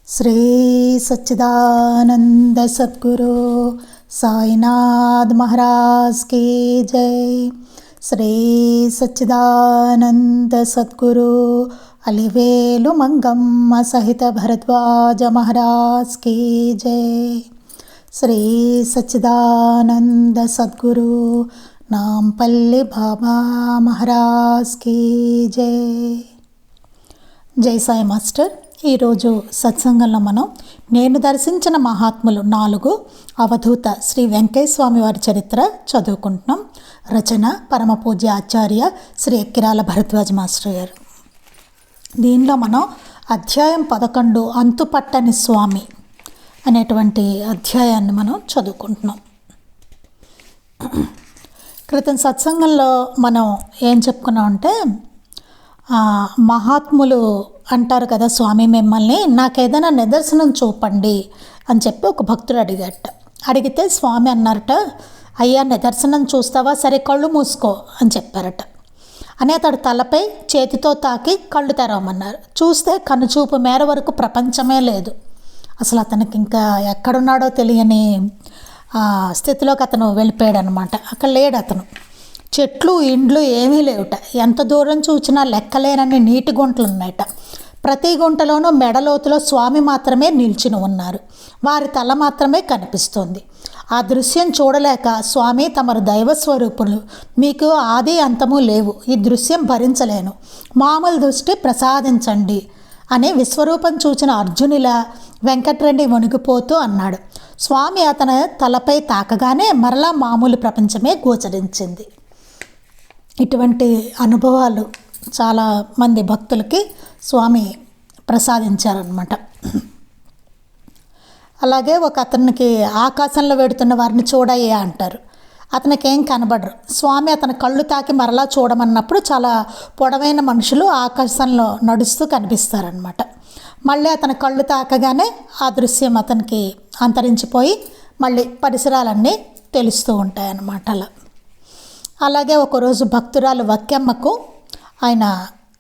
శ్రీ సచ్చిదానంద సద్గురు సాయినాథ్ మహారాజ్ की जय। శ్రీ సచ్చిదానంద సద్గురు అలివేలు మంగమ్మ సహిత భరద్వాజ మహారాజ్ की जय। శ్రీ సచ్చిదానంద సద్గురు నాంపల్లి బాబా మహారాజ్ की जय। జై సాయి మాస్టర్। ఈరోజు సత్సంగంలో మనం నేను దర్శించిన మహాత్ములు 4 అవధూత శ్రీ వెంకయ్య స్వామి వారి చరిత్ర చదువుకుంటున్నాం। రచన పరమ పూజ్య ఆచార్య శ్రీ ఎక్కిరాల భరద్వాజ మాస్టర్ గారు। దీనిలో మనం అధ్యాయం 11 అంతుపట్టని స్వామి అనేటువంటి అధ్యాయాన్ని మనం చదువుకుంటున్నాం। క్రితం సత్సంగంలో మనం ఏం చెప్పుకున్నామంటే మహాత్ములు అంటారు కదా, స్వామి మిమ్మల్ని నాకేదైనా నిదర్శనం చూపండి అని చెప్పి ఒక భక్తుడు అడిగితే స్వామి అన్నారట, అయ్యా నిదర్శనం చూస్తావా, సరే కళ్ళు మూసుకో అని చెప్పారట। అని అతడు తలపై చేతితో తాకి కళ్ళు తెరవమన్నారు। చూస్తే కనుచూపు మేర వరకు ప్రపంచమే లేదు। అసలు అతనికి ఇంకా ఎక్కడున్నాడో తెలియని స్థితిలోకి అతను వెళ్ళిపోయాడు అనమాట। అక్కడ లేడు అతను। చెట్లు ఇండ్లు ఏమీ లేవుట। ఎంత దూరం చూసినా లెక్కలేనన్ని నీటి గుంటలు ఉన్నాయట। ప్రతి గుంటలోనూ మెడలోతులో స్వామి మాత్రమే నిల్చుని ఉన్నారు। వారి తల మాత్రమే కనిపిస్తుంది। ఆ దృశ్యం చూడలేక స్వామి తమరు దైవస్వరూపులు, మీకు ఆది అంతము లేవు, ఈ దృశ్యం భరించలేను, మామూలు దృష్టి ప్రసాదించండి అని విశ్వరూపం చూచిన అర్జునిలా వెంకట్రెడ్డి వణికిపోతూ అన్నాడు। స్వామి అతని తలపై తాకగానే మరలా మామూలు ప్రపంచమే గోచరించింది। ఇటువంటి అనుభవాలు చాలామంది భక్తులకి స్వామి ప్రసాదించారనమాట। అలాగే ఒక అతనికి ఆకాశంలో వెడుతున్న వారిని చూడయ్యా అంటారు। అతనికి ఏం కనబడరు। స్వామి అతని కళ్ళు తాకి మరలా చూడమన్నప్పుడు చాలా పొడవైన మనుషులు ఆకాశంలో నడుస్తూ కనిపిస్తారనమాట। మళ్ళీ అతని కళ్ళు తాకగానే ఆ దృశ్యం అతనికి అంతరించిపోయి మళ్ళీ పరిసరాలన్నీ తెలుస్తూ ఉంటాయన్నమాట। అలాగే ఒకరోజు భక్తురాలు వక్యమ్మకు ఆయన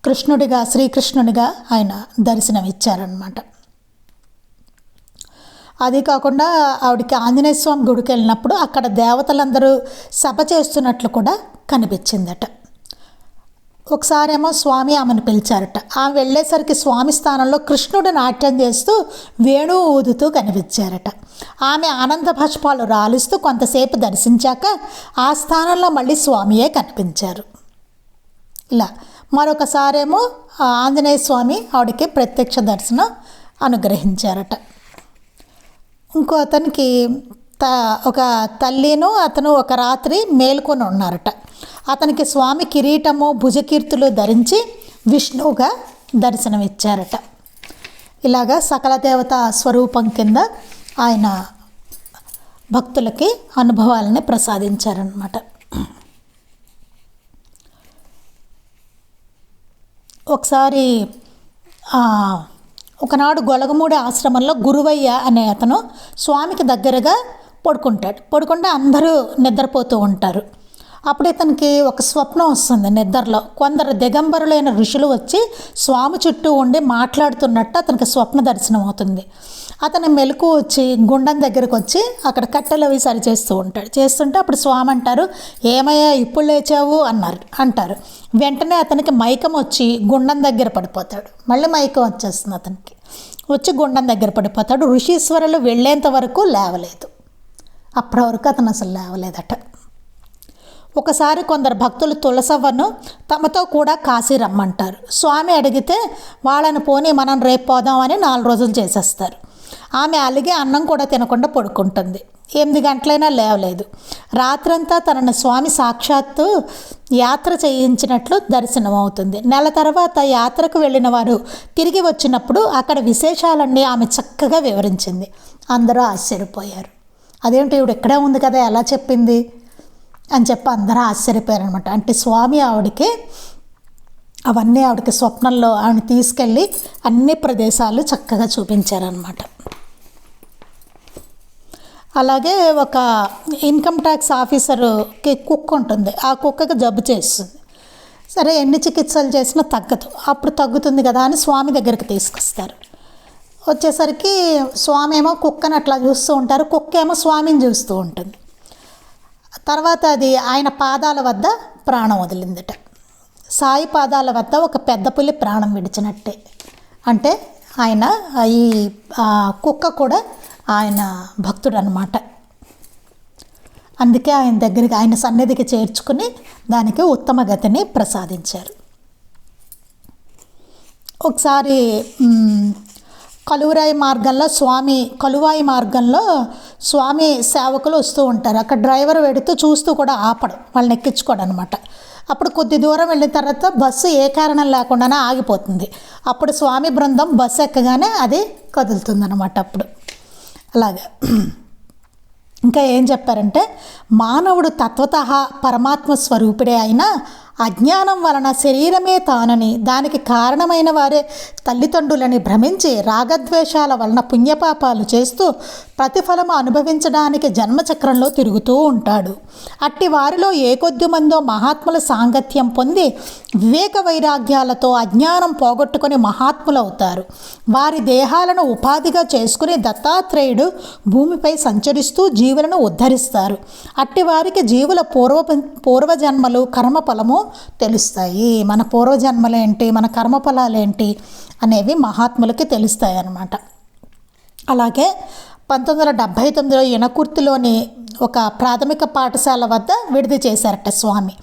కృష్ణుడిగా, శ్రీకృష్ణుడిగా ఆయన దర్శనం ఇచ్చారనమాట। అది కాకుండా ఆవిడకి ఆంజనేయ స్వామి గుడికి వెళ్ళినప్పుడు అక్కడ దేవతలందరూ సభ చేస్తున్నట్లు కూడా కనిపించిందట। ఒకసారేమో స్వామి ఆమెను పిలిచారట। ఆమె వెళ్ళేసరికి స్వామి స్థానంలో కృష్ణుడు నాట్యం చేస్తూ వేణువు ఊదుతూ కనిపించారట। ఆమె ఆనంద భాష్పాలు రాలుస్తూ కొంతసేపు దర్శించాక ఆ స్థానంలో మళ్ళీ స్వామియే కనిపించారు। ఇలా మరొకసారేమో ఆంజనేయ స్వామి ఆవిడకి ప్రత్యక్ష దర్శనం అనుగ్రహించారట। ఇంకో అతనికి ఒక తల్లిను అతను ఒక రాత్రి మేల్కొని ఉన్నారట। అతనికి స్వామి కిరీటము భుజకీర్తులు ధరించి విష్ణువుగా దర్శనమిచ్చారట। ఇలాగా సకల దేవత స్వరూపం కింద ఆయన భక్తులకి అనుభవాలని ప్రసాదించారనమాట। ఒకసారి ఒకనాడు గొలగమూడి ఆశ్రమంలో గురువయ్య అనే అతను స్వామికి దగ్గరగా పడుకుంటే అందరూ నిద్రపోతూ ఉంటారు। అప్పుడు ఇతనికి ఒక స్వప్నం వస్తుంది నిద్రలో। కొందరు దిగంబరులైన ఋషులు వచ్చి స్వామి చుట్టూ ఉండి మాట్లాడుతున్నట్టు అతనికి స్వప్న దర్శనం అవుతుంది। అతను మెలకు వచ్చి గుండం దగ్గరకు వచ్చి అక్కడ కట్టెలు అవి సరి చేస్తుంటే అప్పుడు స్వామి అంటారు, ఏమయ్యా ఇప్పుడు లేచావు అంటారు। వెంటనే అతనికి మైకం వచ్చి గుండం దగ్గర పడిపోతాడు। మళ్ళీ మైకం వచ్చేస్తుంది అతనికి, వచ్చి గుండం దగ్గర పడిపోతాడు। ఋషీశ్వరులు వెళ్ళేంత వరకు లేవలేదు। అప్పటి వరకు అతను అసలు లేవలేదట। ఒకసారి కొందరు భక్తులు తులసవ్వను తమతో కూడా కాశీ రమ్మంటారు। స్వామి అడిగితే వాళ్ళని పోనీ మనం రేపు పోదామని 4 రోజులు చేసేస్తారు। ఆమె అలిగే అన్నం కూడా తినకుండా పడుకుంటుంది। 8 గంటలైనా లేవలేదు। రాత్రంతా తనను స్వామి సాక్షాత్తు యాత్ర చేయించినట్లు దర్శనం అవుతుంది। నెల తర్వాత యాత్రకు వెళ్ళిన వారు తిరిగి వచ్చినప్పుడు అక్కడ విశేషాలన్నీ ఆమె చక్కగా వివరించింది। అందరూ ఆశ్చర్యపోయారు। అదేంటి ఈవిడ ఇక్కడే ఉంది కదా, ఎలా చెప్పింది అని చెప్పి అందరూ ఆశ్చర్యపోయారనమాట। అంటే స్వామి అవన్నీ ఆవిడకి స్వప్నంలో ఆవిడని తీసుకెళ్ళి అన్ని ప్రదేశాలు చక్కగా చూపించారనమాట। అలాగే ఒక ఇన్కమ్ ట్యాక్స్ ఆఫీసర్కి కుక్క ఉంటుంది। ఆ కుక్కకి జబ్బు చేస్తుంది। సరే ఎన్ని చికిత్సలు చేసినా తగ్గదు। అప్పుడు తగ్గుతుంది కదా అని స్వామి దగ్గరికి తీసుకొస్తారు। వచ్చేసరికి స్వామి ఏమో కుక్కని అట్లా చూస్తూ ఉంటారు, కుక్క ఏమో స్వామిని చూస్తూ ఉంటుంది. తర్వాత అది ఆయన పాదాల వద్ద ప్రాణం వదిలిందట. సాయి పాదాల వద్ద ఒక పెద్ద పులి ప్రాణం విడిచినట్టే. అంటే ఆయన ఈ కుక్క కూడా ఆయన భక్తుడు అన్నమాట. అందుకే ఆయన దగ్గరికి, ఆయన సన్నిధికి చేర్చుకుని దానికి ఉత్తమ గతిని ప్రసాదించారు. ఒకసారి కలువాయి మార్గంలో స్వామి సేవకులు వస్తూ ఉంటారు. అక్కడ డ్రైవర్ వెడుతూ చూస్తూ కూడా ఆపడం, వాళ్ళని ఎక్కించుకోవడం అనమాట. అప్పుడు కొద్ది దూరం వెళ్ళిన తర్వాత బస్సు ఏ కారణం లేకుండానే ఆగిపోతుంది. అప్పుడు స్వామి బృందం బస్సు ఎక్కగానే అది కదులుతుంది అనమాట. అప్పుడు అలాగే ఇంకా ఏం చెప్పారంటే, మానవుడు తత్వతః పరమాత్మ స్వరూపుడే అయినా అజ్ఞానం వలన శరీరమే తానని, దానికి కారణమైన వారే తల్లిదండ్రులని భ్రమించి రాగద్వేషాల వలన పుణ్యపాపాలు చేస్తూ ప్రతిఫలము అనుభవించడానికి జన్మచక్రంలో తిరుగుతూ ఉంటాడు. అట్టి వారిలో ఏ కొద్ది మందో మహాత్ముల సాంగత్యం పొంది వివేక వైరాగ్యాలతో అజ్ఞానం పోగొట్టుకొని మహాత్ములవుతారు. వారి దేహాలను ఉపాధిగా చేసుకుని దత్తాత్రేయుడు భూమిపై సంచరిస్తూ జీవులను ఉద్ధరిస్తారు. అట్టి వారికి జీవుల పూర్వజన్మలు కర్మఫలము తెలుస్తాయి. మన పూర్వజన్మలేంటి, మన కర్మఫలాలేంటి అనేవి మహాత్ములకి తెలుస్తాయి అన్నమాట. అలాగే 1979లో ఇనకుర్తిలోని ఒక ప్రాథమిక పాఠశాల వద్ద విడిది చేశారట స్వామి.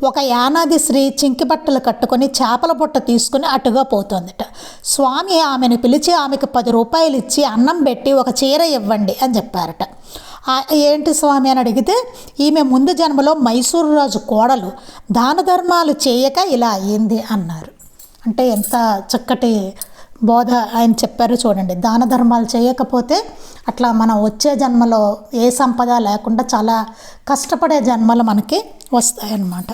ఒక యానాది స్త్రీ చింకి బట్టలు కట్టుకొని చేపల బుట్ట తీసుకుని అటుగా పోతుందట. స్వామి ఆమెను పిలిచి ఆమెకు 10 రూపాయలు ఇచ్చి అన్నం పెట్టి ఒక చీర ఇవ్వండి అని చెప్పారట. ఏంటి స్వామి అని అడిగితే, ఈమె ముందు జన్మలో మైసూరు రాజు కోడలు, దాన ధర్మాలు చేయక ఇలా అయ్యింది అన్నారు. అంటే ఎంత చక్కటి బోధ ఆయన చెప్పారు చూడండి. దాన ధర్మాలు చేయకపోతే అట్లా మనం వచ్చే జన్మలో ఏ సంపద లేకుండా చాలా కష్టపడే జన్మలు మనకి వస్తాయన్నమాట.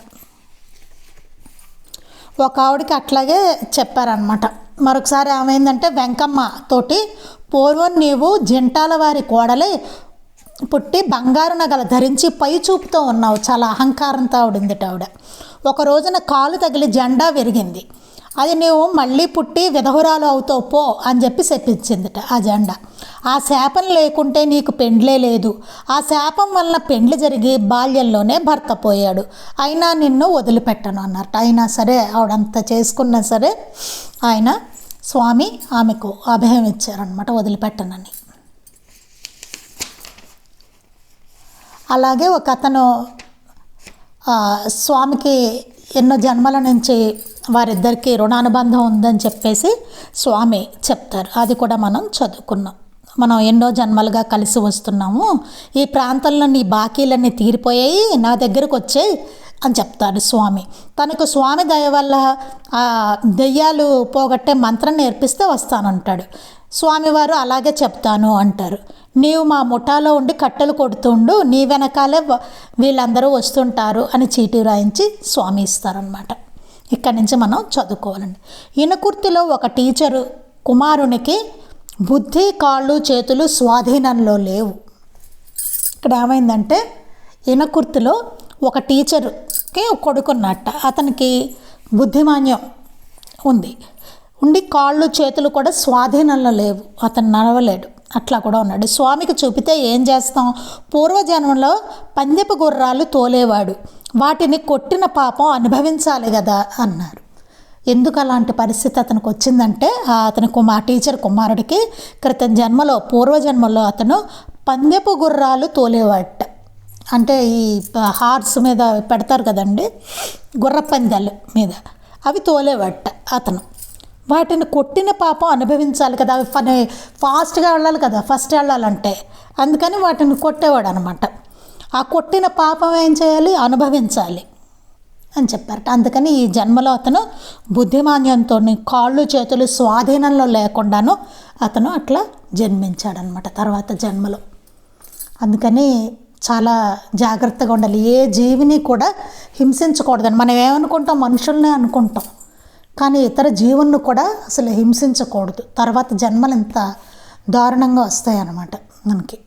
ఒక ఆవిడకి అట్లాగే చెప్పారనమాట. మరొకసారి ఏమైందంటే, వెంకమ్మ తోటి పూర్వం నీవు జంటాల వారి కోడలే పుట్టి బంగారు నగలు ధరించి పై చూపుతో ఉన్నావు, చాలా అహంకారంతో ఆవిడ. ఒక రోజున కాలు తగిలి జెండా విరిగింది. అది నువ్వు మళ్ళీ పుట్టి విధవరాలు అవుతావు పో అని చెప్పి శపించిందిట ఆ జెండా. ఆ శాపం లేకుంటే నీకు పెండ్లే లేదు. ఆ శాపం వలన పెండ్లి జరిగి బాల్యంలోనే భర్త పోయాడు. అయినా నిన్ను వదిలిపెట్టను అన్నట్టు. అయినా సరే ఆవిడంతా చేసుకున్నా సరే ఆయన స్వామి ఆమెకు అభయం ఇచ్చారనమాట, వదిలిపెట్టనని. అలాగే ఒక అతను స్వామికి ఎన్నో జన్మల నుంచి వారిద్దరికీ రుణానుబంధం ఉందని చెప్పేసి స్వామి చెప్తారు. అది కూడా మనం చదువుకున్నాం. మనం ఎన్నో జన్మలుగా కలిసి వస్తున్నాము, ఈ ప్రాంతంలో నీ బాకీలన్నీ తీరిపోయాయి, నా దగ్గరకు వచ్చాయి అని చెప్తాడు స్వామి. తనకు స్వామి దయ వల్ల దెయ్యాలు పోగొట్టే మంత్రం నేర్పిస్తే వస్తానంటాడు. స్వామివారు అలాగే చెప్తాను అంటారు. నీవు మా ముఠాలో ఉండి కట్టెలు కొడుతుండు, నీ వెనకాలే వీళ్ళందరూ వస్తుంటారు అని చీటీ రాయించి స్వామి ఇస్తారనమాట. ఇక్కడి నుంచి మనం చదువుకోవాలండి. ఇనకుర్తిలో ఒక టీచరు కుమారునికి బుద్ధి, కాళ్ళు, చేతులు స్వాధీనంలో లేవు. ఇక్కడ ఏమైందంటే, ఇనకుర్తిలో ఒక టీచర్కి కొడుకున్నట్ట. అతనికి బుద్ధిమాన్యం ఉండి కాళ్ళు చేతులు కూడా స్వాధీనంలో లేవు, అతను నడవలేడు, అట్లా కూడా ఉన్నాడు. స్వామికి చూపితే ఏం చేస్తాం, పూర్వజన్మలో పందెపు గుర్రాలు తోలేవాడు, వాటిని కొట్టిన పాపం అనుభవించాలి కదా అన్నారు. ఎందుకు అలాంటి పరిస్థితి అతనికి వచ్చిందంటే, అతని టీచర్ కుమారుడికి క్రితం జన్మలో పూర్వజన్మలో అతను పందెపు గుర్రాలు తోలేవాడట. అంటే ఈ హార్స్ మీద పెడతారు కదండి, గుర్ర పందాల మీద, అవి తోలేవాడట అతను. వాటిని కొట్టిన పాపం అనుభవించాలి కదా, అవి ఫాస్ట్గా వెళ్ళాలి కదా, ఫస్ట్ వెళ్ళాలంటే, అందుకని వాటిని కొట్టేవాడు అనమాట. ఆ కొట్టిన పాపం ఏం చేయాలి, అనుభవించాలి అని చెప్పారట. అందుకని ఈ జన్మలో అతను బుద్ధిమాన్యంతో కాళ్ళు చేతులు స్వాధీనంలో లేకుండాను అతను అట్లా జన్మించాడనమాట తర్వాత జన్మలో. అందుకని చాలా జాగ్రత్తగా ఉండాలి. ఏ జీవిని కూడా హింసించకూడదని మనం ఏమనుకుంటాం, మనుషుల్నే అనుకుంటాం, కానీ ఇతర జీవులను కూడా అసలు హింసించకూడదు. తర్వాత జన్మలు ఇంత దారుణంగా వస్తాయన్నమాట మనకి.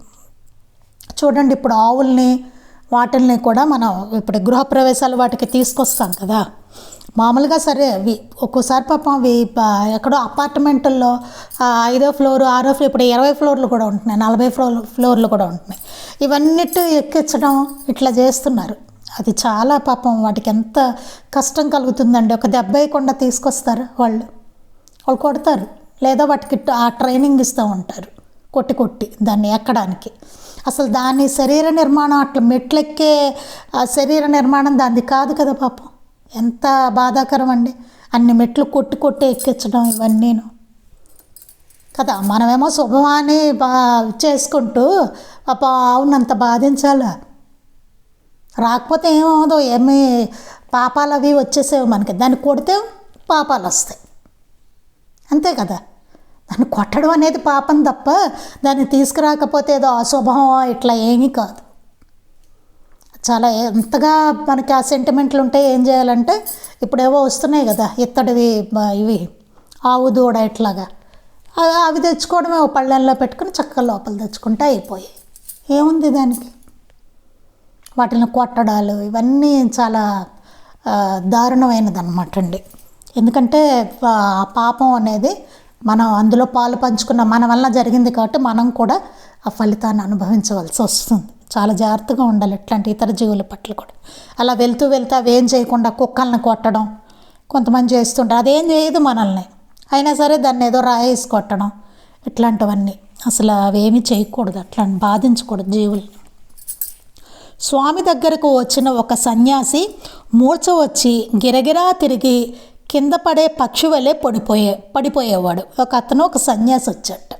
చూడండి, ఇప్పుడు ఆవుల్ని వాటిల్ని కూడా మనం ఇప్పుడు గృహప్రవేశాలు వాటికి తీసుకొస్తాం కదా, మామూలుగా సరే అవి ఒక్కోసారి పాపం అవి ఎక్కడో అపార్ట్మెంటుల్లో 5వ ఫ్లోర్ 6వ ఫ్లోర్ ఇప్పుడు 20 ఫ్లోర్లు కూడా ఉంటున్నాయి, 40 ఫ్లోర్లు కూడా ఉంటున్నాయి. ఇవన్నిటి ఎక్కించడం ఇట్లా చేస్తున్నారు. అది చాలా పాపం వాటికి ఎంత కష్టం కలుగుతుందండి. ఒక దెబ్బ వేయకుండా తీసుకొస్తారు వాళ్ళు కొడతారు, లేదా వాటికి ఆ ట్రైనింగ్ ఇస్తూ ఉంటారు కొట్టి దాన్ని ఎక్కడానికి. అసలు దాని శరీర నిర్మాణం అట్లా మెట్లెక్కే శరీర నిర్మాణం దాన్ని కాదు కదా పాపం. ఎంత బాధాకరం అండి, అన్ని మెట్లు కొట్టి ఎక్కించడం ఇవన్నీను కదా. మనమేమో శుభమాని చేసుకుంటూ అవునంత బాధించాలా. రాకపోతే ఏమవుదో, ఏమీ పాపాలు అవి వచ్చేసేవి మనకి. దాన్ని కొడితే పాపాలు వస్తాయి, అంతే కదా. దాన్ని కొట్టడం అనేది పాపం తప్ప దాన్ని తీసుకురాకపోతే ఏదో అశుభం ఇట్లా ఏమీ కాదు. చాలా ఎంతగా మనకి ఆ సెంటిమెంట్లు ఉంటే ఏం చేయాలంటే, ఇప్పుడేవో వస్తున్నాయి కదా ఇత్తడివి ఇవి ఆవు దూడ ఇట్లాగా, అవి తెచ్చుకోవడమే పళ్ళెల్లో పెట్టుకుని చక్కగా లోపల తెచ్చుకుంటే అయిపోయాయి. ఏముంది దానికి. వాటిని కొట్టడాలు ఇవన్నీ చాలా దారుణమైనది అనమాట అండి. ఎందుకంటే పాపం అనేది మనం అందులో పాలు పంచుకున్న మన వల్ల జరిగింది కాబట్టి మనం కూడా ఆ ఫలితాన్ని అనుభవించవలసి వస్తుంది. చాలా జాగ్రత్తగా ఉండాలి ఇట్లాంటి ఇతర జీవుల పట్ల కూడా. అలా వెళ్తూ అవి ఏం చేయకుండా కుక్కల్ని కొట్టడం కొంతమంది చేస్తుంటారు. అదేం చేయదు మనల్ని, అయినా సరే దాన్ని ఏదో రాయేసి కొట్టడం ఇట్లాంటివన్నీ అసలు అవేమీ చేయకూడదు, అట్లాంటి బాధించకూడదు జీవుల్ని. స్వామి దగ్గరకు వచ్చిన ఒక సన్యాసి మూర్ఛ వచ్చి గిరగిరా తిరిగి కింద పడే పక్షి వలె పడిపోయేవాడు. ఒక సన్యాసి వచ్చాట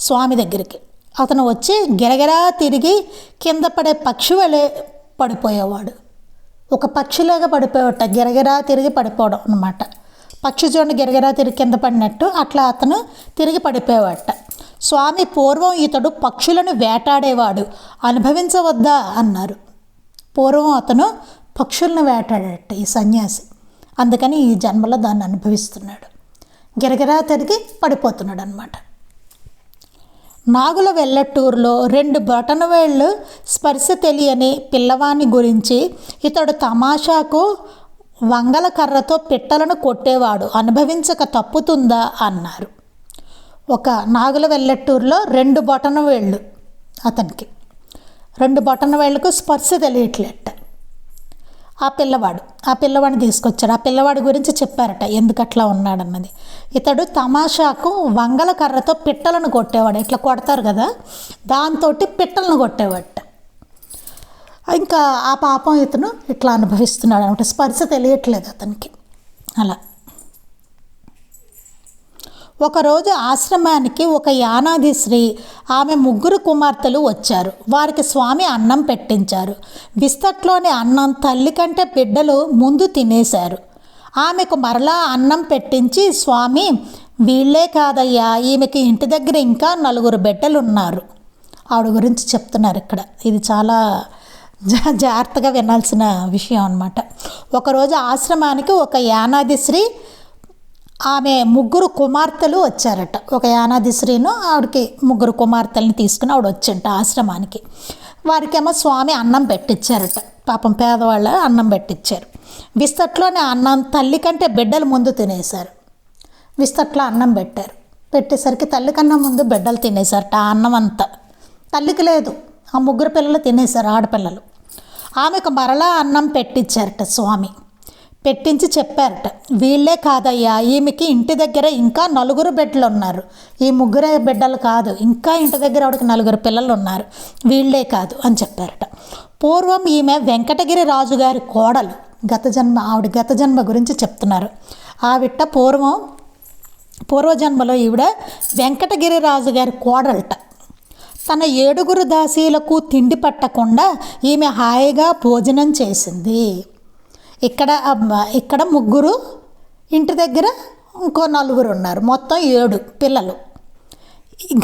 స్వామి దగ్గరికి. అతను వచ్చి గిరగిరా తిరిగి కింద పడే పక్షి వలె పడిపోయేవాడు. ఒక పక్షిలాగా పడిపోయేవాట, గిరగిరా తిరిగి పడిపోవడం అనమాట. పక్షి చూడండి గిరగిరా తిరిగి కింద పడినట్టు అట్లా అతను తిరిగి పడిపోయేవాట. స్వామి, పూర్వం ఇతడు పక్షులను వేటాడేవాడు, అనుభవించవద్దా అన్నారు. పూర్వం అతను పక్షులను వేటాడట ఈ సన్యాసి, అందుకని ఈ జన్మలో దాన్ని అనుభవిస్తున్నాడు. గిరగిరా తిరిగి పడిపోతున్నాడు అనమాట. నాగుల వెల్లటూరులో 2 బొటనవేళ్ళు స్పర్శ తెలియని పిల్లవాని గురించి ఇతడు తమాషాకు వంగల కర్రతో పిట్టలను కొట్టేవాడు, అనుభవించక తప్పుతుందా అన్నారు. ఒక నాగుల వెల్లటూరులో 2 బొటనవేళ్ళు, అతనికి 2 బొటనవేళ్ళకు స్పర్శ తెలియట్లేట. ఆ పిల్లవాడిని తీసుకొచ్చారు. ఆ పిల్లవాడి గురించి చెప్పారట ఎందుకు అట్లా ఉన్నాడన్నది. ఇతడు తమాషాకు వంగల కర్రతో పిట్టలను కొట్టేవాడు. ఇట్లా కొడతారు కదా, దాంతో పిట్టలను కొట్టేవాడట. ఇంకా ఆ పాపం ఇతను ఇట్లా అనుభవిస్తున్నాడు అనమాట. స్పర్శ తెలియట్లేదు అతనికి. అలా ఒకరోజు ఆశ్రమానికి ఒక యానాది స్త్రీ ఆమె 3 కుమార్తెలు వచ్చారు. వారికి స్వామి అన్నం పెట్టించారు. విస్తట్లోని అన్నం తల్లి కంటే బిడ్డలు ముందు తినేశారు. ఆమెకు మరలా అన్నం పెట్టించి, స్వామి, వీళ్ళే కాదయ్యా, ఈమెకి ఇంటి దగ్గర ఇంకా 4 బిడ్డలు ఉన్నారు. ఆవిడ గురించి చెప్తున్నారు ఇక్కడ. ఇది చాలా జాగ్రత్తగా వినాల్సిన విషయం అన్నమాట. ఒకరోజు ఆశ్రమానికి ఒక యానాది స్త్రీ ఆమె 3 కుమార్తెలు వచ్చారట. ఒక యానాది శ్రీను ఆవిడకి 3 కుమార్తెల్ని తీసుకుని ఆవిడ వచ్చింట ఆశ్రమానికి. వారికేమో స్వామి అన్నం పెట్టించారట. పాపం పేదవాళ్ళ అన్నం పెట్టించారు. విస్తట్లోనే అన్నం తల్లి కంటే బిడ్డలు ముందు తినేశారు. విస్తట్లో అన్నం పెట్టారు. పెట్టేసరికి తల్లి కన్నా ముందు బిడ్డలు తినేశారట. ఆ అన్నం అంతా తల్లికి లేదు, ఆ 3 పిల్లలు తినేశారు, ఆడపిల్లలు. ఆమెకు మరలా అన్నం పెట్టించారట స్వామి. పెట్టించి చెప్పారట, వీళ్ళే కాదయ్యా, ఈమెకి ఇంటి దగ్గర ఇంకా 4 బిడ్డలు ఉన్నారు. ఈ 3 బిడ్డలు కాదు, ఇంకా ఇంటి దగ్గర ఆవిడకి 4 పిల్లలు ఉన్నారు, వీళ్ళే కాదు అని చెప్పారట. పూర్వం ఈమె వెంకటగిరి రాజుగారి కోడలు. ఆవిడ గత జన్మ గురించి చెప్తున్నారు. ఆవిడ పూర్వజన్మలో ఈవిడ వెంకటగిరి రాజుగారి కోడలట. తన 7 దాసీలకు తిండి పట్టకుండా ఈమె హాయిగా భోజనం చేసింది. ఇక్కడ 3, ఇంటి దగ్గర ఇంకో 4 ఉన్నారు, మొత్తం 7 పిల్లలు.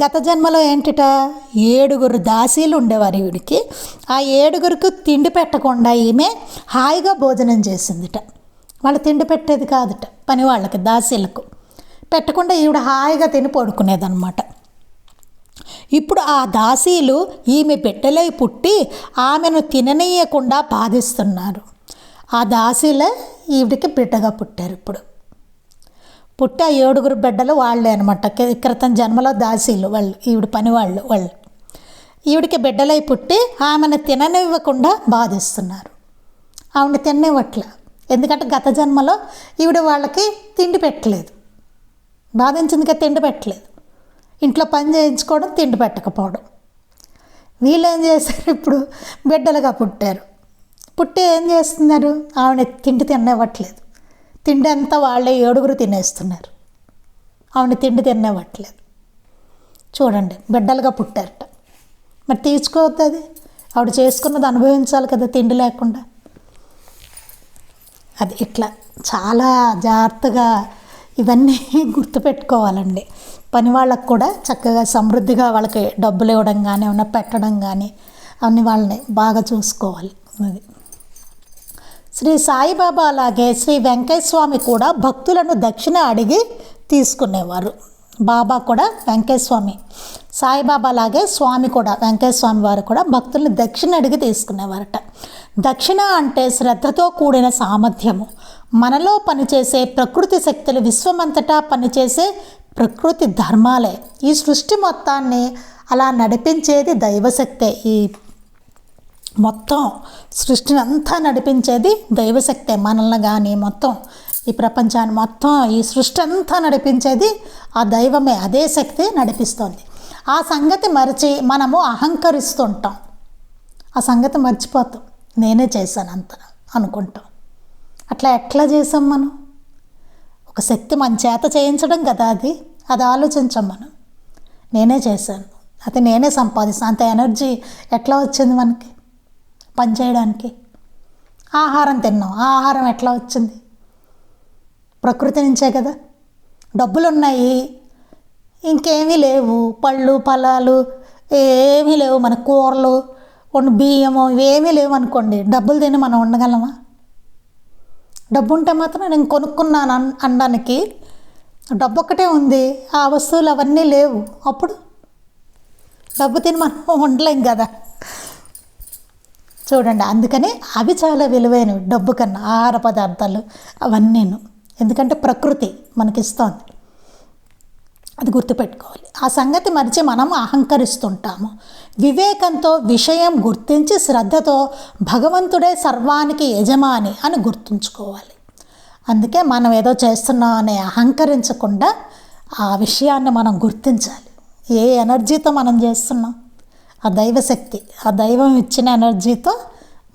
గత జన్మలో ఏంటిట 7 దాసీలు ఉండేవారు ఈవిడికి. ఆ 7కు తిండి పెట్టకుండా ఈమె హాయిగా భోజనం చేసిందిట. వాళ్ళు తిండి పెట్టేది కాదుట, పని వాళ్ళకి, దాసీలకు పెట్టకుండా ఈవిడ హాయిగా తిని పడుకునేదన్నమాట. ఇప్పుడు ఆ దాసీలు ఈమె బిడ్డలై పుట్టి ఆమెను తిననీయకుండా బాధిస్తున్నారు. ఆ దాసీలే ఈవిడికి బిడ్డగా పుట్టారు. ఇప్పుడు పుట్టి ఆ 7 బిడ్డలు వాళ్ళే అనమాట. క్రితం జన్మలో దాసీలు వాళ్ళు, ఈవిడ పని వాళ్ళు. ఈవిడికి బిడ్డలై పుట్టి ఆమెను తిననివ్వకుండా బాధిస్తున్నారు. ఆవిడ తిననివ్వట్లే. ఎందుకంటే గత జన్మలో ఈవిడ వాళ్ళకి తిండి పెట్టలేదు, బాధించిందిగా తిండి పెట్టలేదు. ఇంట్లో పని చేయించుకోవడం, తిండి పెట్టకపోవడం. వీళ్ళు ఏం చేశారు, ఇప్పుడు బిడ్డలుగా పుట్టారు. పుట్టి ఏం చేస్తున్నారు, ఆవిడ తిండి తిననివ్వట్లేదు. తిండి అంతా వాళ్ళే 7 తినేస్తున్నారు. ఆవిడ తిండి తిననివ్వట్లేదు. చూడండి, బిడ్డలుగా పుట్టారట. మరి తీర్చుకోవద్దు, అది ఆవిడ చేసుకున్నది అనుభవించాలి కదా తిండి లేకుండా. అది ఇట్లా చాలా జాగ్రత్తగా ఇవన్నీ గుర్తుపెట్టుకోవాలండి. పని వాళ్ళకు కూడా చక్కగా సమృద్ధిగా వాళ్ళకి డబ్బులు ఇవ్వడం కానీ, ఏమన్నా పెట్టడం కానీ, అవన్నీ వాళ్ళని బాగా చూసుకోవాలి. అది శ్రీ సాయిబాబా అలాగే శ్రీ వెంకయ్య స్వామి కూడా భక్తులను దక్షిణ అడిగి తీసుకునేవారు. బాబా కూడా వెంకయ్య స్వామి, సాయిబాబా లాగే స్వామి కూడా, వెంకయ్య స్వామి వారు కూడా భక్తుల్ని దక్షిణ అడిగి తీసుకునేవారట. దక్షిణ అంటే శ్రద్ధతో కూడిన సామర్థ్యము. మనలో పనిచేసే ప్రకృతి శక్తులు, విశ్వమంతటా పనిచేసే ప్రకృతి ధర్మాలే. ఈ సృష్టి మొత్తాన్ని అలా నడిపించేది దైవశక్తే. ఈ మొత్తం సృష్టిని అంతా నడిపించేది దైవశక్తే. మనల్ని కానీ మొత్తం ఈ ప్రపంచాన్ని మొత్తం ఈ సృష్టి అంతా నడిపించేది ఆ దైవమే. అదే శక్తి నడిపిస్తుంది. ఆ సంగతి మరిచి మనము అహంకరిస్తుంటాం. ఆ సంగతి మర్చిపోతాం. నేనే చేశాను అంత అనుకుంటాం. అట్లా ఎట్లా చేసాం మనం? ఒక శక్తి మన చేత చేయించడం కదా అది ఆలోచించాం మనం. నేనే చేశాను, అయితే నేనే సంపాదిస్తాను. అంత ఎనర్జీ ఎట్లా వచ్చింది మనకి పని చేయడానికి? ఆహారం తిన్నాం, ఆ ఆహారం ఎట్లా వచ్చింది? ప్రకృతి నుంచే కదా. డబ్బులు ఉన్నాయి, ఇంకేమీ లేవు, పళ్ళు ఫలాలు ఏమీ లేవు, మన కూరలు బియ్యము ఇవేమీ లేవు అనుకోండి, డబ్బులు తిని మనం ఉండగలమా? డబ్బు ఉంటే మాత్రం నేను కొనుక్కున్నాను అనడానికి డబ్బు ఒక్కటే ఉంది, ఆ వస్తువులు అవన్నీ లేవు. అప్పుడు డబ్బు తిని మనం ఉండలేం కదా. చూడండి, అందుకని అవి చాలా విలువైనవి డబ్బు కన్నా, ఆహార పదార్థాలు అవన్నీను. ఎందుకంటే ప్రకృతి మనకిస్తోంది, అది గుర్తుపెట్టుకోవాలి. ఆ సంగతి మరిచి మనం అహంకరిస్తుంటాము. వివేకంతో విషయం గుర్తించి శ్రద్ధతో భగవంతుడే సర్వానికి యజమాని అని గుర్తుంచుకోవాలి. అందుకే మనం ఏదో చేస్తున్నాం అని అహంకరించకుండా ఆ విషయాన్ని మనం గుర్తించాలి. ఏ ఎనర్జీతో మనం చేస్తున్నాం? ఆ దైవశక్తి, ఆ దైవం ఇచ్చిన ఎనర్జీతో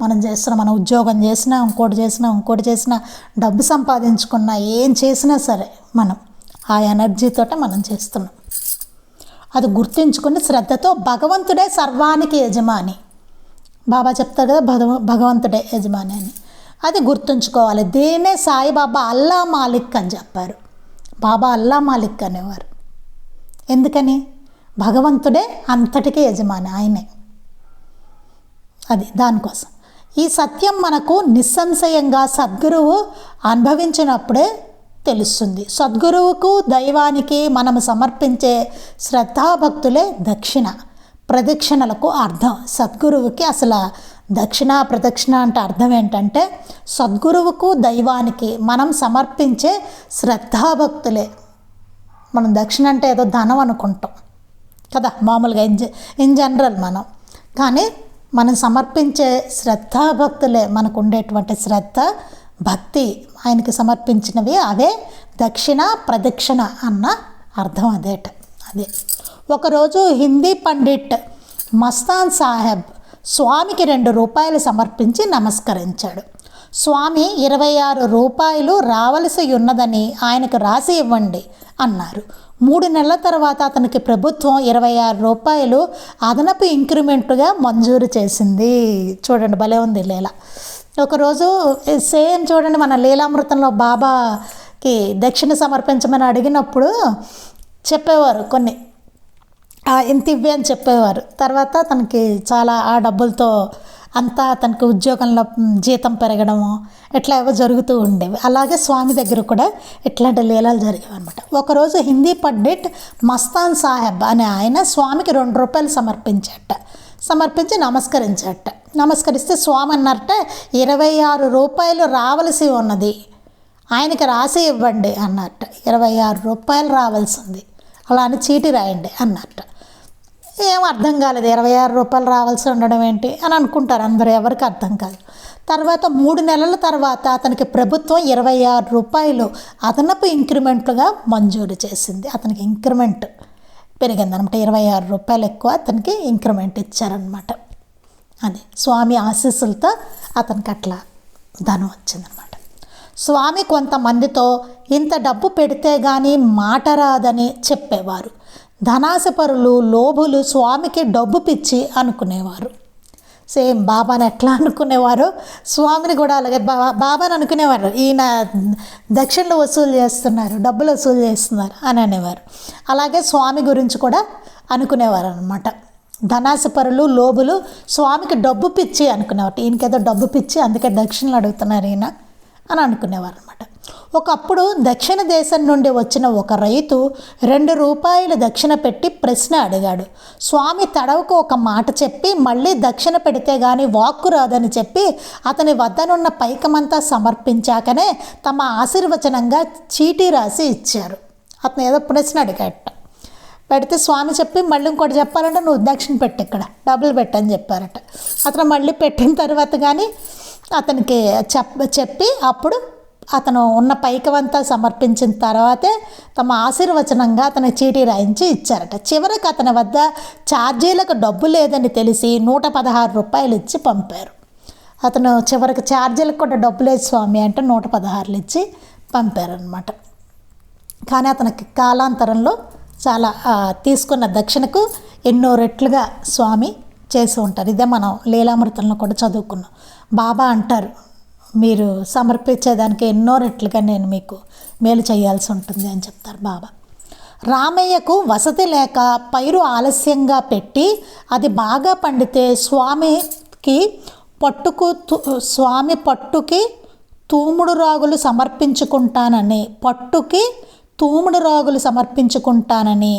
మనం చేస్తున్నాం. మనం ఉద్యోగం చేసినా, ఇంకోటి చేసినా, డబ్బు సంపాదించుకున్నా, ఏం చేసినా సరే మనం ఆ ఎనర్జీతోటే మనం చేస్తున్నాం. అది గుర్తించుకుని శ్రద్ధతో భగవంతుడే సర్వానికి యజమాని. బాబా చెప్తారు కదా, భగవంతుడే యజమాని అని. అది గుర్తుంచుకోవాలి. దీన్నే సాయిబాబా అల్లా మాలిక్ అని చెప్పారు. బాబా అల్లా మాలిక్ అనేవారు. ఎందుకని? భగవంతుడే అంతటికీ యజమాని, ఆయనే. అది దానికోసం. ఈ సత్యం మనకు నిస్సంశయంగా సద్గురువు అనుభవించినప్పుడే తెలుస్తుంది. సద్గురువుకు దైవానికి మనము సమర్పించే శ్రద్ధాభక్తులే దక్షిణ ప్రదక్షిణలకు అర్థం. సద్గురువుకి అసలు దక్షిణ ప్రదక్షిణ అంటే అర్థం ఏంటంటే, సద్గురువుకు దైవానికి మనం సమర్పించే శ్రద్ధాభక్తులే. మనం దక్షిణ అంటే ఏదో ధనం అనుకుంటాం కదా మామూలుగా, ఇన్ జనరల్ మనం. కానీ మనం సమర్పించే శ్రద్ధాభక్తులే, మనకు ఉండేటువంటి శ్రద్ధ భక్తి ఆయనకి సమర్పించినవి, అవే దక్షిణ ప్రదక్షిణ అన్న అర్థం. అదే ఒకరోజు హిందీ పండిట్ మస్తాన్ సాహెబ్ స్వామికి 2 రూపాయలు సమర్పించి నమస్కరించాడు. స్వామి 26 రూపాయలు రావలసి ఉన్నదని ఆయనకు రాసి ఇవ్వండి అన్నారు. 3 నెలల తర్వాత అతనికి ప్రభుత్వం 26 రూపాయలు అదనపు ఇంక్రిమెంట్గా మంజూరు చేసింది. చూడండి, భలే ఉంది లీల. ఒకరోజు సేమ్ చూడండి, మన లీలామృతంలో బాబాకి దక్షిణ సమర్పించమని అడిగినప్పుడు చెప్పేవారు కొన్ని, ఇంత ఇవ్వే అని చెప్పేవారు. తర్వాత తనకి చాలా ఆ డబ్బులతో అంతా తనకి ఉద్యోగంలో జీతం పెరగడము ఇట్లా ఏవో జరుగుతూ ఉండేవి. అలాగే స్వామి దగ్గర కూడా ఇట్లాంటి లీలాలు జరిగేవి అనమాట. ఒకరోజు హిందీ పండిట్ మస్తాన్ సాహెబ్ అనే ఆయన స్వామికి 2 రూపాయలు సమర్పించి నమస్కరించాట. నమస్కరిస్తే స్వామి అన్నారట 26 రూపాయలు రావలసి ఉన్నది, ఆయనకి రాసి ఇవ్వండి అన్నట్ట. 26 రూపాయలు రావాల్సింది, అలా అని చీటీ రాయండి అన్నట్ట. ఏం అర్థం కాలేదు, 26 రూపాయలు రావాల్సి ఉండడం ఏంటి అని అనుకుంటారు అందరూ, ఎవరికి అర్థం కాదు. తర్వాత 3 నెలల తర్వాత అతనికి ప్రభుత్వం 26 రూపాయలు అదనపు ఇంక్రిమెంట్లుగా మంజూరు చేసింది. అతనికి ఇంక్రిమెంట్ పెరిగిందనమాట, 26 రూపాయలు ఎక్కువ అతనికి ఇంక్రిమెంట్ ఇచ్చారనమాట. అది స్వామి ఆశీస్సులతో అతనికి అట్లా ధనం వచ్చిందనమాట. స్వామి కొంతమందితో ఇంత డబ్బు పెడితే కానీ మాట రాదని చెప్పేవారు. ధనాశపరులు, లోభులు స్వామికి డబ్బు పిచ్చి అనుకునేవారు. సేమ్ బాబాని ఎట్లా అనుకునేవారు, స్వామిని కూడా అలాగే బాబాని అనుకునేవారు, ఈయన దక్షిణలు వసూలు చేస్తున్నారు, డబ్బులు వసూలు చేస్తున్నారు అని అనేవారు. అలాగే స్వామి గురించి కూడా అనుకునేవారు అనమాట. ధనాశపరులు, లోబులు స్వామికి డబ్బు పిచ్చి అనుకునేవారు. ఈయనకేదో డబ్బు పిచ్చి, అందుకే దక్షిణలు అడుగుతున్నారు ఈయన అని అనుకునేవారు అనమాట. ఒకప్పుడు దక్షిణ దేశం నుండి వచ్చిన ఒక రైతు 2 రూపాయలు దక్షిణ పెట్టి ప్రశ్న అడిగాడు. స్వామి తడవకు ఒక మాట చెప్పి మళ్ళీ దక్షిణ పెడితే కానీ వాక్కు రాదని చెప్పి అతని వద్దనున్న పైకమంతా సమర్పించాకనే తమ ఆశీర్వచనంగా చీటీ రాసి ఇచ్చారు. అతను ఏదో ప్రశ్న అడిగాట, పెడితే స్వామి చెప్పి మళ్ళీ ఇంకోటి చెప్పాలంటే నువ్వు దక్షిణ పెట్టి ఇక్కడ డబ్బులు పెట్టని చెప్పారట. అతను మళ్ళీ పెట్టిన తర్వాత కానీ అతనికి చెప్పి అప్పుడు అతను ఉన్న పైకమంతా సమర్పించిన తర్వాతే తమ ఆశీర్వచనంగా అతని చీటీ రాయించి ఇచ్చారట. చివరికి అతని వద్ద ఛార్జీలకు డబ్బు లేదని తెలిసి 116 రూపాయలు ఇచ్చి పంపారు. అతను చివరికి ఛార్జీలకు కూడా డబ్బు లేదు స్వామి అంటే 116 ఇచ్చి పంపారనమాట. కానీ అతనికి కాలాంతరంలో చాలా తీసుకున్న దక్షిణకు ఎన్నో రెట్లుగా స్వామి చేసి ఉంటారు. ఇదే మనం లీలామృతంలో కూడా చదువుకున్నాం. బాబా అంటారు, మీరు సమర్పించేదానికి ఎన్నో రెట్లుగా నేను మీకు మేలు చేయాల్సి ఉంటుంది అని చెప్తారు బాబా. రామయ్యకు వసతి లేక పైరు ఆలస్యంగా పెట్టి అది బాగా పండితే స్వామి పట్టుకి తూముడు రాగులు సమర్పించుకుంటానని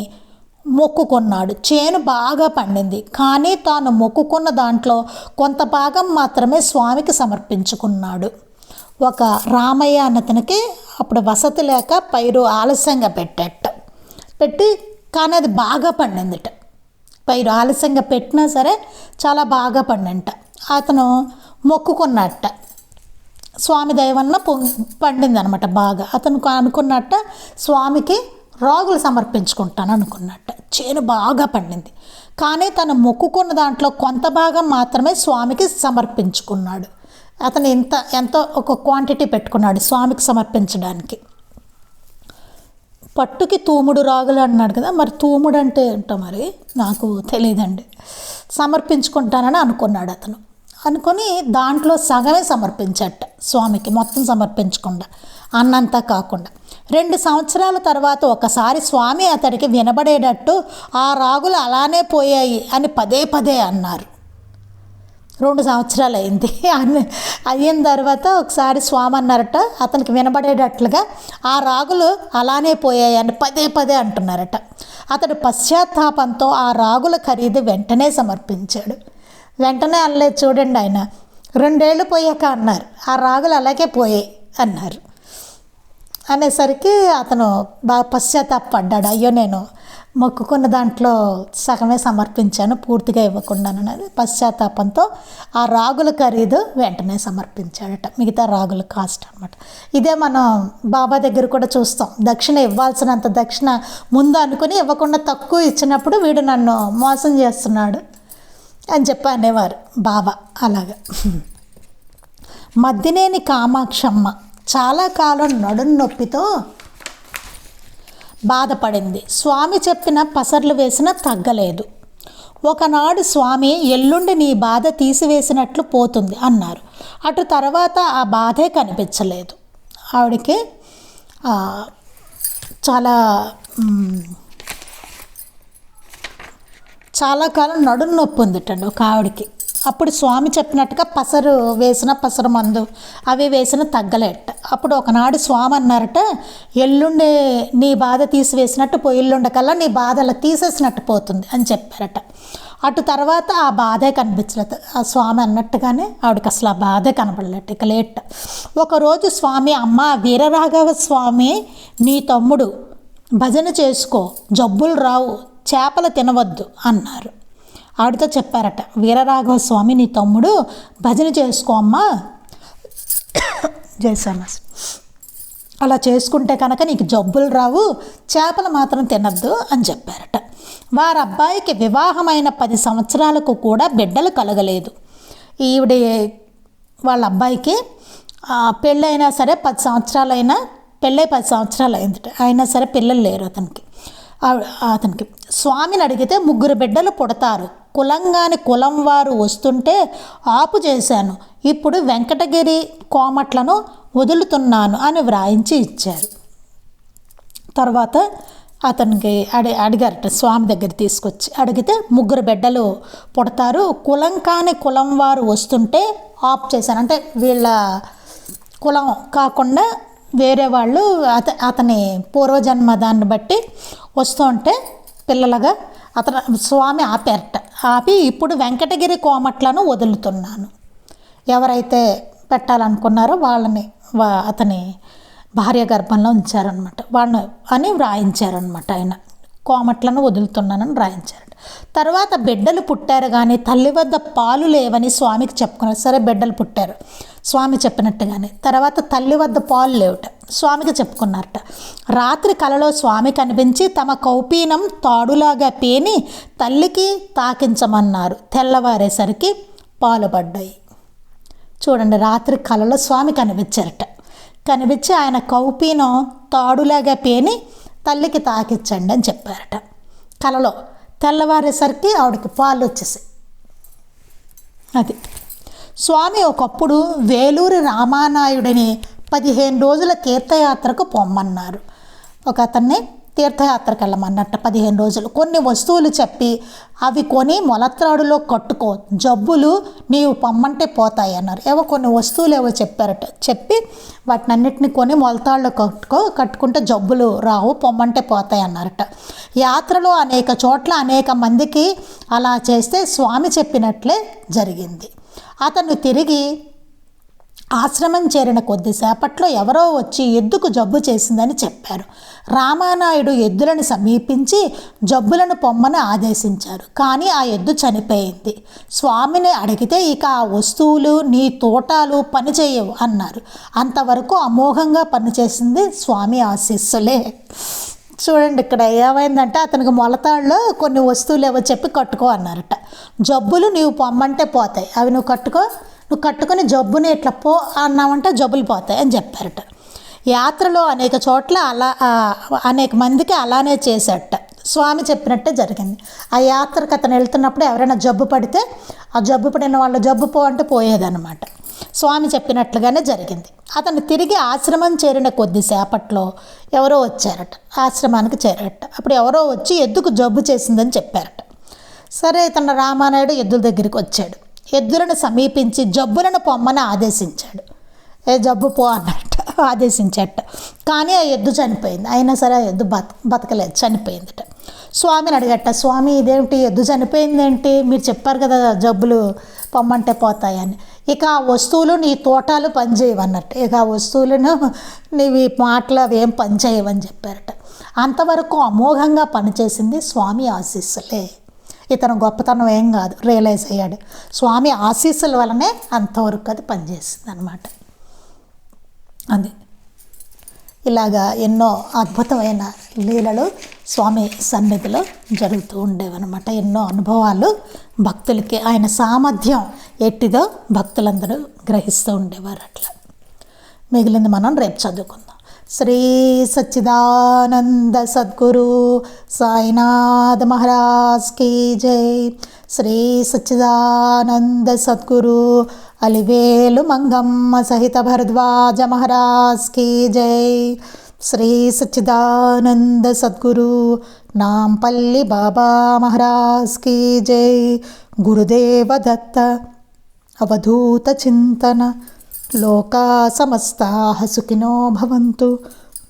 మొక్కుకున్నాడు. చేను బాగా పండింది, కానీ తాను మొక్కుకున్న దాంట్లో కొంత భాగం మాత్రమే స్వామికి సమర్పించుకున్నాడు. ఒక రామయ్య అన్నతనికి అప్పుడు వసతి లేక పైరు ఆలస్యంగా పెట్టి కానీ అది బాగా పండిందిట. పైరు ఆలస్యంగా పెట్టినా సరే చాలా బాగా పండింట. అతను మొక్కుకున్నట్ట, స్వామి దయ వలన పండింది అనమాట బాగా. అతను అనుకున్నట్ట స్వామికి రాగులు సమర్పించుకుంటాను అనుకున్నట్ట. చేను బాగా పండింది, కానీ తను మొక్కుకున్న దాంట్లో కొంత భాగం మాత్రమే స్వామికి సమర్పించుకున్నాడు. అతను ఎంతో ఒక క్వాంటిటీ పెట్టుకున్నాడు స్వామికి సమర్పించడానికి. పట్టుకి తూముడు రాగులు అన్నాడు కదా, మరి తూముడు అంటే ఏంటో మరి నాకు తెలియదండి. సమర్పించుకుంటానని అనుకున్నాడు అతను. అనుకొని దాంట్లో సగమే సమర్పించట స్వామికి, మొత్తం సమర్పించకుండా, అన్నంతా కాకుండా. 2 సంవత్సరాల తర్వాత ఒకసారి స్వామి అతడికి వినబడేటట్టు ఆ రాగులు అలానే పోయాయి అని పదే అన్నారు. 2 సంవత్సరాలు అయింది. అయిన తర్వాత ఒకసారి స్వామి అన్నారట, అతనికి వినబడేటట్లుగా ఆ రాగులు అలానే పోయాయి అని పదే అంటున్నారట. అతడు పశ్చాత్తాపంతో ఆ రాగుల ఖరీదు వెంటనే సమర్పించాడు. వెంటనే అనలేదు చూడండి, ఆయన 2 ఏళ్ళు పోయాక అన్నారు, ఆ రాగులు అలాగే పోయాయి అన్నారు. అనేసరికి అతను బాగా పశ్చాత్తాపడ్డాడు. అయ్యో నేను మొక్కుకున్న దాంట్లో సగమే సమర్పించాను, పూర్తిగా ఇవ్వకుండాను అనేది పశ్చాత్తాపంతో ఆ రాగుల ఖరీదు వెంటనే సమర్పించాడట, మిగతా రాగుల కాస్ట్ అనమాట. ఇదే మనం బాబా దగ్గర కూడా చూస్తాం. దక్షిణ ఇవ్వాల్సినంత దక్షిణ ముందు అనుకుని ఇవ్వకుండా తక్కువ ఇచ్చినప్పుడు వీడు నన్ను మోసం చేస్తున్నాడు అని చెప్పి అనేవారు బాబా. అలాగా మద్దినేని కామాక్షమ్మ చాలా కాలం నడుం నొప్పితో బాధపడింది. స్వామి చెప్పిన పసర్లు వేసినా తగ్గలేదు. ఒకనాడు స్వామి ఎల్లుండి నీ బాధ తీసివేసినట్లు పోతుంది అన్నారు. అటు తర్వాత ఆ బాధే కనిపించలేదు. ఆవిడకి చాలా కాలం నడుం నొప్పి ఉందిటండి ఒక ఆవిడకి. అప్పుడు స్వామి చెప్పినట్టుగా పసరు మందు అవి వేసిన తగ్గలేట. అప్పుడు ఒకనాడు స్వామి అన్నారట, ఎల్లుండి నీ బాధ తీసివేసినట్టు ఎల్లుండకల్లా నీ బాధ అలా తీసేసినట్టు పోతుంది అని చెప్పారట. అటు తర్వాత ఆ బాధే కనిపించలేదు. ఆ స్వామి అన్నట్టుగానే ఆవిడకి అసలు ఆ బాధే కనపడలేట. ఇక లేట. ఒకరోజు స్వామి, అమ్మ వీరరాఘవ స్వామి నీ తమ్ముడు, భజన చేసుకో, జబ్బులు రావు, చేపలు తినవద్దు అన్నారు. ఆవిడతో చెప్పారట, వీరరాఘవ స్వామి నీ తమ్ముడు, భజన చేసుకో అమ్మా, జయసామాస్, అలా చేసుకుంటే కనుక నీకు జబ్బులు రావు, చేపలు మాత్రం తినద్దు అని చెప్పారట. వారి అబ్బాయికి వివాహమైన 10 సంవత్సరాలకు కూడా బిడ్డలు కలగలేదు. ఈవిడ వాళ్ళ అబ్బాయికి పెళ్ళైనా సరే 10 సంవత్సరాలైనా, పెళ్ళై 10 సంవత్సరాలు అయిందట, అయినా సరే పిల్లలు లేరు అతనికి. స్వామిని అడిగితే 3 బిడ్డలు పుడతారు, కులంగాని కులం వారు వస్తుంటే ఆపు చేశాను, ఇప్పుడు వెంకటగిరి కోమట్లను వదులుతున్నాను అని వ్రాయించి ఇచ్చారు. తర్వాత అతనికి అడిగారట, స్వామి దగ్గర తీసుకొచ్చి అడిగితే 3 బిడ్డలు పుడతారు, కులం కాని కులం వారు వస్తుంటే ఆపు చేశాను. అంటే వీళ్ళ కులం కాకుండా వేరే వాళ్ళు అతని పూర్వజన్మ దాన్ని బట్టి వస్తూ ఉంటే పిల్లలుగా స్వామి ఆపారట. ఆపి ఇప్పుడు వెంకటగిరి కోమట్లను వదులుతున్నాను, ఎవరైతే పెట్టాలనుకున్నారో వాళ్ళని అతని భార్య గర్భంలో ఉంచారనమాట, వాళ్ళని అని వ్రాయించారనమాట. ఆయన కోమట్లను వదులుతున్నానని వ్రాయించారు. తర్వాత బిడ్డలు పుట్టారు కానీ తల్లి వద్ద పాలు లేవని స్వామికి చెప్పుకున్నారు. సరే బిడ్డలు పుట్టారు స్వామి చెప్పినట్టుగానే. తర్వాత తల్లి వద్ద పాలు లేవుట, స్వామికి చెప్పుకున్నారట. రాత్రి కలలో స్వామి కనిపించి తమ కౌపీనం తాడులాగా పేని తల్లికి తాకించమన్నారు. తెల్లవారేసరికి పాలు పడ్డాయి. చూడండి, రాత్రి కలలో స్వామి కనిపించారట. కనిపించి ఆయన కౌపీనం తాడులాగా పేని తల్లికి తాకించండి అని చెప్పారట కలలో. తెల్లవారేసరికి ఆవిడకి పాలు వచ్చేసాయి. అది స్వామి ఒకప్పుడు వేలూరి రామానాయుడిని 15 రోజుల తీర్థయాత్రకు పొమ్మన్నారు. ఒక అతన్ని తీర్థయాత్రకు వెళ్ళమన్నట్ట 15 రోజులు. కొన్ని వస్తువులు చెప్పి అవి కొని మొలత్రాడులో కట్టుకో, జబ్బులు నీవు పొమ్మంటే పోతాయి అన్నారు. ఏవో కొన్ని వస్తువులు ఏవో చెప్పారట. చెప్పి వాటిని అన్నిటిని కొని మొలతాడులో కట్టుకుంటే జబ్బులు రావు, పొమ్మంటే పోతాయి అన్నారట. యాత్రలో అనేక చోట్ల అనేక మందికి అలా చేస్తే స్వామి చెప్పినట్లే జరిగింది. అతను తిరిగి ఆశ్రమం చేరిన కొద్దిసేపట్లో ఎవరో వచ్చి ఎద్దుకు జబ్బు చేసిందని చెప్పారు. రామానాయుడు ఎద్దులను సమీపించి జబ్బులను పొమ్మని ఆదేశించారు. కానీ ఆ ఎద్దు చనిపోయింది. స్వామిని అడిగితే ఇక ఆ వస్తువులు నీ తోటాలు పనిచేయవు అన్నారు. అంతవరకు అమోఘంగా పనిచేసింది స్వామి ఆశీస్సులే. చూడండి, ఇక్కడ ఏమైందంటే అతనికి మొలతాడులో కొన్ని వస్తువులు ఏవో చెప్పి కట్టుకో అన్నారట. జబ్బులు నీవు పొమ్మంటే పోతాయి, అవి నువ్వు కట్టుకొని జబ్బుని ఇట్లా పో అన్నామంటే జబ్బులు పోతాయి అని చెప్పారట. యాత్రలో అనేక చోట్ల అనేక మందికి అలానే చేశారట. స్వామి చెప్పినట్టే జరిగింది. ఆ యాత్రకు అతను వెళ్తున్నప్పుడు ఎవరైనా జబ్బు పడితే ఆ జబ్బు పడిన వాళ్ళు జబ్బు పో అంటే పోయేదన్నమాట. స్వామి చెప్పినట్లుగానే జరిగింది. అతను తిరిగి ఆశ్రమం చేరిన కొద్దిసేపట్లో ఎవరో వచ్చారట, ఆశ్రమానికి చేరారట. అప్పుడు ఎవరో వచ్చి ఎద్దుకు జబ్బు చేసిందని చెప్పారట. సరే, ఇతను రామానాయుడు ఎద్దుల దగ్గరికి వచ్చాడు. ఎద్దులను సమీపించి జబ్బులను పొమ్మని ఆదేశించాడు. జబ్బు పో అన్నట్టు ఆదేశించట. కానీ ఆ ఎద్దు చనిపోయింది. అయినా సరే ఆ ఎద్దు బతకలేదు, చనిపోయిందట. స్వామిని అడిగట, స్వామి ఇదేమిటి ఎద్దు చనిపోయిందేంటి, మీరు చెప్పారు కదా జబ్బులు పొమ్మంటే పోతాయని. ఇక ఆ వస్తువులు నీ తోటాలు పనిచేయవన్నట్టు. ఇక ఆ వస్తువులను నీవి మాటలు అవి ఏం పనిచేయవని చెప్పారట. అంతవరకు అమోఘంగా పనిచేసింది స్వామి ఆశీస్సులే. ఇతను గొప్పతనం ఏం కాదు, రియలైజ్ అయ్యాడు. స్వామి ఆశీస్సుల వలనే అంతవరకు అది పనిచేసింది అనమాట. అది ఇలాగా ఎన్నో అద్భుతమైన లీలలు స్వామి సన్నిధిలో జరుగుతూ ఉండేవన్నమాట. ఎన్నో అనుభవాలు భక్తులకి ఆయన సామర్థ్యం ఎట్టిదో భక్తులందరూ గ్రహిస్తూ ఉండేవారు. అట్లా మిగిలింది మనం రేపు చదువుకుందాం. శ్రీ సచ్చిదానంద సద్గురు సాయినాథ్ మహారాజ్ కీ జై. శ్రీ సచ్చిదానంద సద్గురు అలివేలు మంగమ్మ సహిత భరద్వాజ మహారాజ్ కీ జై. శ్రీ సచ్చిదానంద సద్గురు నాంపల్లి బాబా మహారాజ్ కీ జై. గురుదేవ దత్త అవధూత చింతన. లోకా సమస్తాః సుఖినో భవంతు.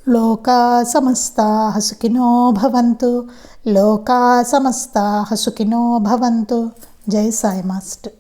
లోకా సమస్తాః సుఖినో భవంతు. లోకా సమస్తాః సుఖినో భవంతు. జై సాయి మాస్టర్.